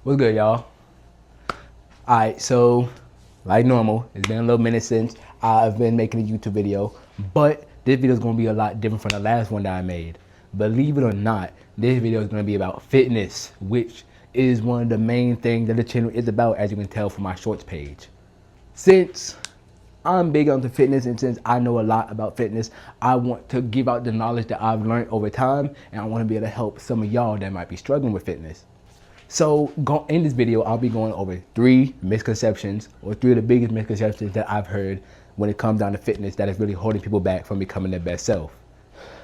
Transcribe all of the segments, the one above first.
What's good, y'all? Alright, so like normal, it's been a little minute since I've been making a YouTube video, but this video is going to be a lot different from the last one that I made. Believe it or not, this video is going to be about fitness, which is one of the main things that the channel is about, as you can tell from my shorts page. Since I'm big onto fitness and since I know a lot about fitness, I want to give out the knowledge that I've learned over time, and I want to be able to help some of y'all that might be struggling with fitness. So in this video, I'll be going over 3 misconceptions, or 3 of the biggest misconceptions that I've heard when it comes down to fitness that is really holding people back from becoming their best self.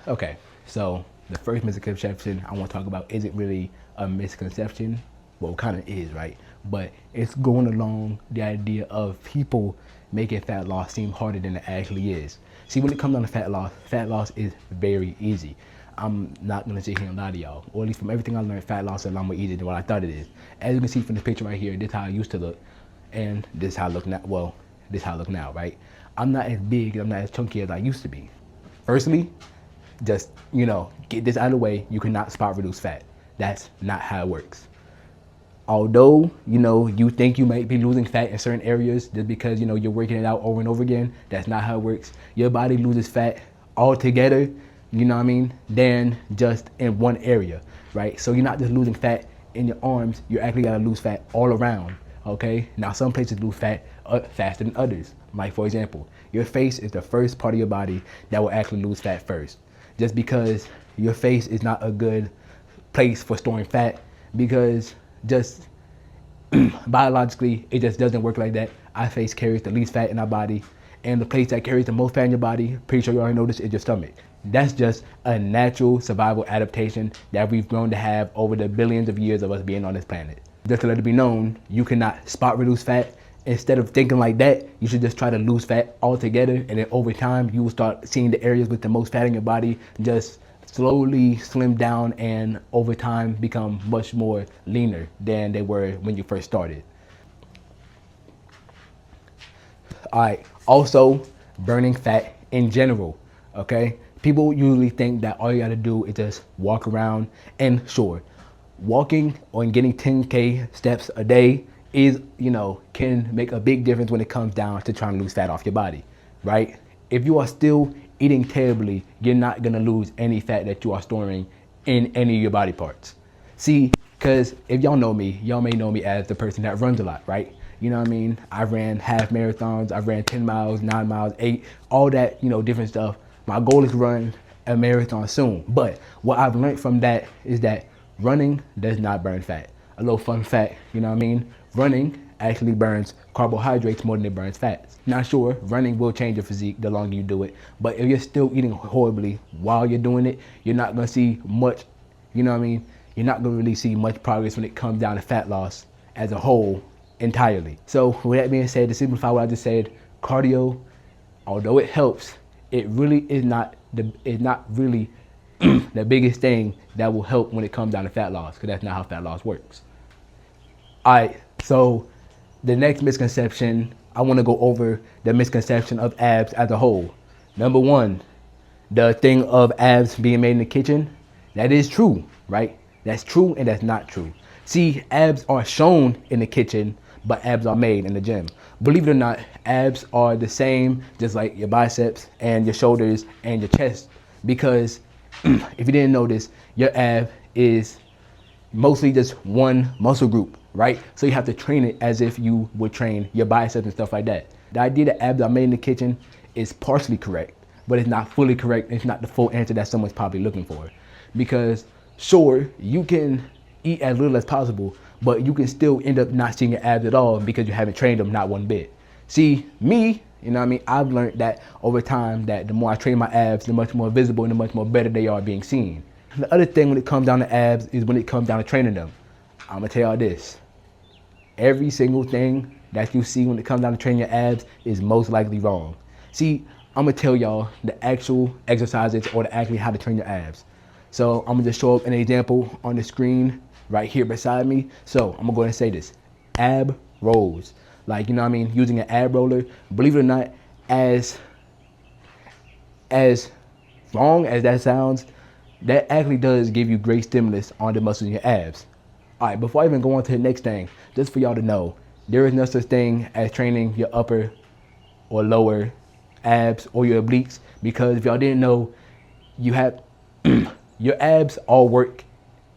Okay, so the first misconception I want to talk about isn't really a misconception. Well, it kind of is, right? But it's going along the idea of people making fat loss seem harder than it actually is. See, when it comes down to fat loss is very easy. I'm not gonna sit here and lie to y'all, or at least from everything I learned, fat loss is a lot more easier than what I thought it is. As you can see from this picture right here, this is how I used to look, and this is how I look now. Well, this is how I look now, right? I'm not as big, I'm not as chunky as I used to be. Firstly, just, get this out of the way. You cannot spot reduce fat. That's not how it works. Although, you think you might be losing fat in certain areas just because, you're working it out over and over again, that's not how it works. Your body loses fat altogether, than just in one area, right? So you're not just losing fat in your arms, you actually gotta lose fat all around, okay? Now, some places lose fat faster than others. Like, for example, your face is the first part of your body that will actually lose fat first. Just because your face is not a good place for storing fat, because just biologically, it just doesn't work like that. Our face carries the least fat in our body, and the place that carries the most fat in your body, pretty sure you already know this, is your stomach. That's just a natural survival adaptation that we've grown to have over the billions of years of us being on this planet. Just to let it be known, you cannot spot reduce fat. Instead of thinking like that, you should just try to lose fat altogether, and then over time, you will start seeing the areas with the most fat in your body just slowly slim down, and over time become much more leaner than they were when you first started. All right, also burning fat in general, okay? People usually think that all you gotta do is just walk around, and sure, walking or getting 10K steps a day is, can make a big difference when it comes down to trying to lose fat off your body, right? If you are still eating terribly, you're not gonna lose any fat that you are storing in any of your body parts. See, because if y'all know me, y'all may know me as the person that runs a lot, right? You know what I mean? I ran half marathons, I ran 10 miles, 9 miles, 8, all that, different stuff. My goal is to run a marathon soon. But what I've learned from that is that running does not burn fat. A little fun fact, running actually burns carbohydrates more than it burns fats. Now sure, running will change your physique the longer you do it, but if you're still eating horribly while you're doing it, you're not gonna see much, You're not gonna really see much progress when it comes down to fat loss as a whole entirely. So with that being said, to simplify what I just said, cardio, although it helps, it really is not really the biggest thing that will help when it comes down to fat loss, because that's not how fat loss works. All right, so the next misconception, I want to go over the misconception of abs as a whole. Number 1, the thing of abs being made in the kitchen. That is true, right? That's true and that's not true. See, abs are shown in the kitchen, but abs are made in the gym. Believe it or not, abs are the same, just like your biceps and your shoulders and your chest, because if you didn't notice, your ab is mostly just one muscle group, right? So you have to train it as if you would train your biceps and stuff like that. The idea that abs are made in the kitchen is partially correct, but it's not fully correct. It's not the full answer that someone's probably looking for. Because sure, you can eat as little as possible, but you can still end up not seeing your abs at all because you haven't trained them not one bit. See, me, I've learned that over time that the more I train my abs, the much more visible and the much more better they are being seen. The other thing when it comes down to abs is when it comes down to training them. I'm gonna tell y'all this. Every single thing that you see when it comes down to training your abs is most likely wrong. See, I'm gonna tell y'all the actual exercises or actually how to train your abs. So I'm gonna just show up an example on the screen right here beside me. So I'm gonna go ahead and say this. Ab rolls. Like, using an ab roller. Believe it or not, as wrong as that sounds, that actually does give you great stimulus on the muscles in your abs. All right, before I even go on to the next thing, just for y'all to know, there is no such thing as training your upper or lower abs or your obliques, because if y'all didn't know, you have your abs all work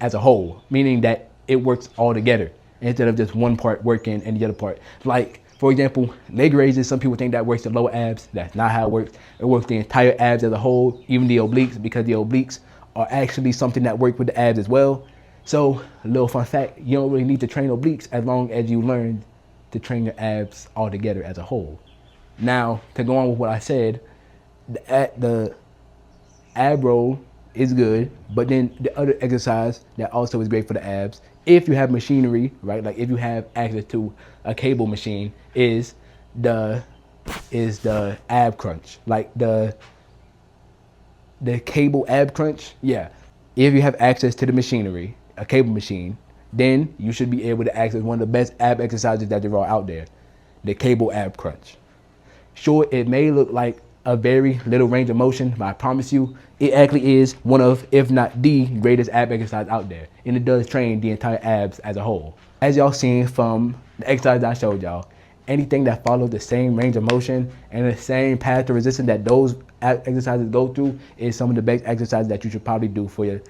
as a whole, meaning that it works all together instead of just one part working and the other part. Like, for example, leg raises, some people think that works the lower abs. That's not how it works. It works the entire abs as a whole, even the obliques, because the obliques are actually something that work with the abs as well. So, a little fun fact, you don't really need to train obliques as long as you learn to train your abs all together as a whole. Now, to go on with what I said, the ab roll is good, but then the other exercise that also is great for the abs, if you have machinery, right? Like if you have access to a cable machine, is the ab crunch, like the cable ab crunch. Yeah, if you have access to the machinery, a cable machine, then you should be able to access one of the best ab exercises that there are out there, the cable ab crunch. Sure, it may look like a very little range of motion, but I promise you, it actually is one of, if not the greatest ab exercise out there. And it does train the entire abs as a whole. As y'all seen from the exercise I showed y'all, anything that follows the same range of motion and the same path to resistance that those exercises go through is some of the best exercises that you should probably do for your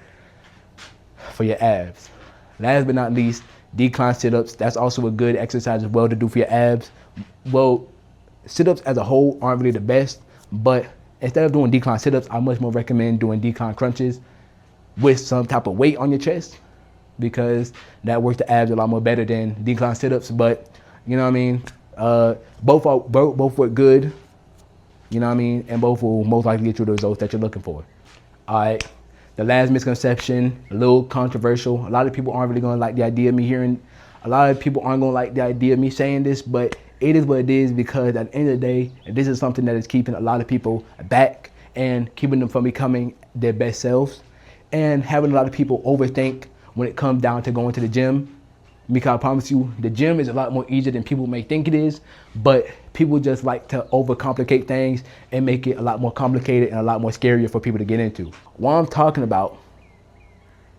abs. Last but not least, decline sit-ups. That's also a good exercise as well to do for your abs. Well, sit-ups as a whole aren't really the best, but instead of doing decline sit-ups, I much more recommend doing decline crunches with some type of weight on your chest, because that works the abs a lot more better than decline sit-ups. But you know what I mean, both work good, you know what I mean, and both will most likely get you the results that you're looking for. All right, the last misconception, a little controversial. A lot of people aren't really gonna like the idea of me hearing, a lot of people aren't gonna like the idea of me saying this, but it is what it is, because at the end of the day, this is something that is keeping a lot of people back and keeping them from becoming their best selves, and having a lot of people overthink when it comes down to going to the gym. Because I promise you, the gym is a lot more easier than people may think it is, but people just like to overcomplicate things and make it a lot more complicated and a lot more scarier for people to get into. What I'm talking about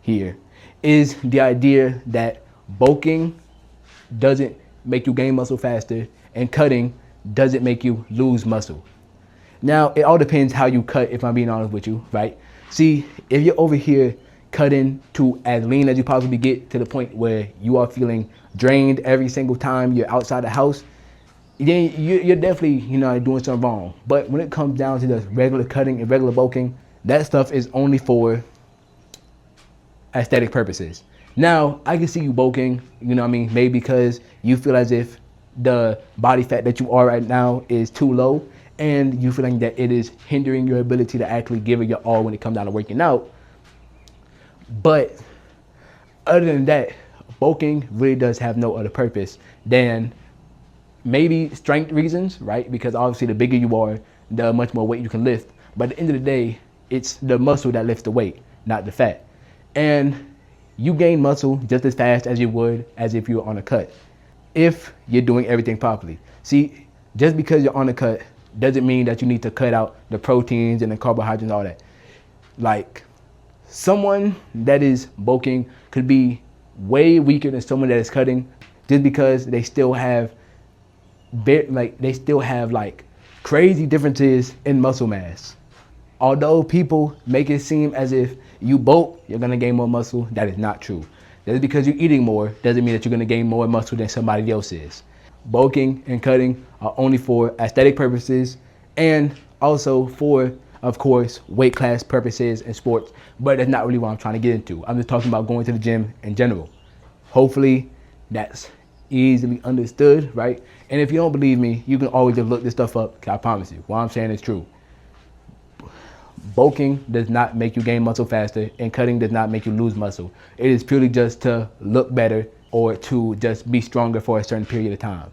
here is the idea that bulking doesn't make you gain muscle faster and cutting doesn't make you lose muscle. Now, it all depends how you cut, if I'm being honest with you, right? See, if you're over here cutting to as lean as you possibly get, to the point where you are feeling drained every single time you're outside the house, then you're definitely, doing something wrong. But when it comes down to the regular cutting and regular bulking, that stuff is only for aesthetic purposes. Now, I can see you bulking, maybe because you feel as if the body fat that you are right now is too low, and you feeling that it is hindering your ability to actually give it your all when it comes down to working out. But other than that, bulking really does have no other purpose than maybe strength reasons, right? Because obviously the bigger you are, the much more weight you can lift. But at the end of the day, it's the muscle that lifts the weight, not the fat. And you gain muscle just as fast as you would as if you were on a cut, if you're doing everything properly. See, just because you're on a cut doesn't mean that you need to cut out the proteins and the carbohydrates and all that. Like, someone that is bulking could be way weaker than someone that is cutting, just because they still have crazy differences in muscle mass. Although people make it seem as if you bulk, you're gonna gain more muscle, that is not true. Just because you're eating more doesn't mean that you're gonna gain more muscle than somebody else is. Bulking and cutting are only for aesthetic purposes, and also for, of course, weight class purposes in sports, but that's not really what I'm trying to get into. I'm just talking about going to the gym in general. Hopefully that's easily understood, right? And if you don't believe me, you can always just look this stuff up, because I promise you, what I'm saying is true. Bulking does not make you gain muscle faster, and cutting does not make you lose muscle. It is purely just to look better or to just be stronger for a certain period of time.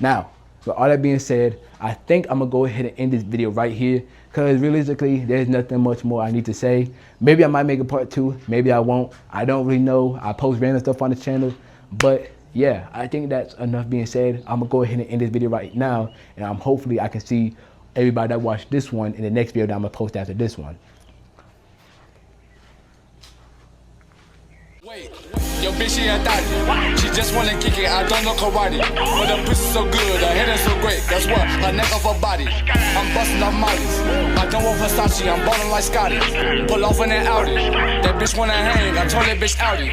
Now, with all that being said, I think I'm gonna go ahead and end this video right here, because realistically, there's nothing much more I need to say. Maybe I might make a part 2, maybe I won't. I don't really know. I post random stuff on the channel, but yeah, I think that's enough being said. I'm gonna go ahead and end this video right now, and hopefully I can see everybody that watched this one in the next video that I'm gonna post after this one. Yo, bitch, she a thotty. She just wanna kick it, I don't know karate. But the pussy so good, her head is so great. Guess what? Her neck off her body. I'm busting off mollies. I don't want Versace, I'm ballin' like Scotty. Pull off in that Audi. That bitch wanna hang, I told that bitch Audi.